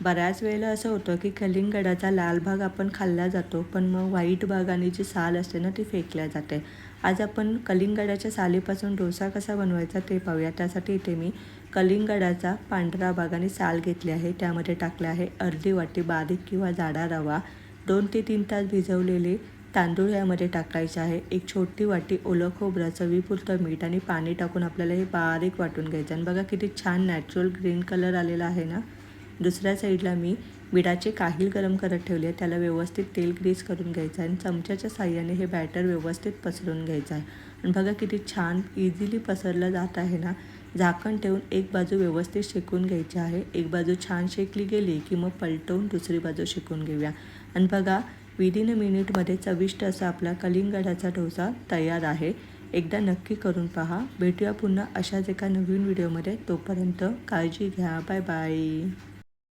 बऱ्याच वेळेला असं होतं की कलिंगडाचा लाल भाग आपण खाल्ला जातो, पण मग व्हाईट भाग आणि जी साल असते ना ती फेकल्या जाते. आज आपण कलिंगडाच्या सालीपासून डोसा कसा बनवायचा ते पाहूया. त्यासाठी इथे मी कलिंगडाचा पांढरा भाग आणि साल घेतली आहे. त्यामध्ये टाकले आहे अर्धी वाटी बारीक किंवा जाडा रवा, 2 ते 3 तास भिजवलेले तांदूळ यामध्ये टाकायचे आहे, एक छोटी वाटी ओलं खोबरं, चवीपुरतं मीठ आणि पाणी टाकून आपल्याला हे बारीक वाटून घ्यायचं. आणि बघा किती छान नॅचरल ग्रीन कलर आलेला आहे ना. दुसऱ्या साईडला मी विडाचे काहील गरम करत ठेवले आहे. त्याला व्यवस्थित तेल ग्रीस करून घ्यायचं आहे आणि चमच्याच्या साहाय्याने हे बॅटर व्यवस्थित पसरून घ्यायचं आहे. आणि बघा किती छान इझिली पसरलं जात आहे ना. झाकण ठेवून एक बाजू व्यवस्थित शेकून घ्यायची आहे. एक बाजू छान शेकली गेली की मग पलटवून दुसरी बाजू शेकून घेऊया. आणि बघा विदिन अ मिनिटमध्ये चविष्ट असा आपला कलिंगडाचा डोसा तयार आहे. एकदा नक्की करून पहा. भेटूया पुन्हा अशाच एका नवीन व्हिडिओमध्ये. तोपर्यंत काळजी घ्या. Bye bye.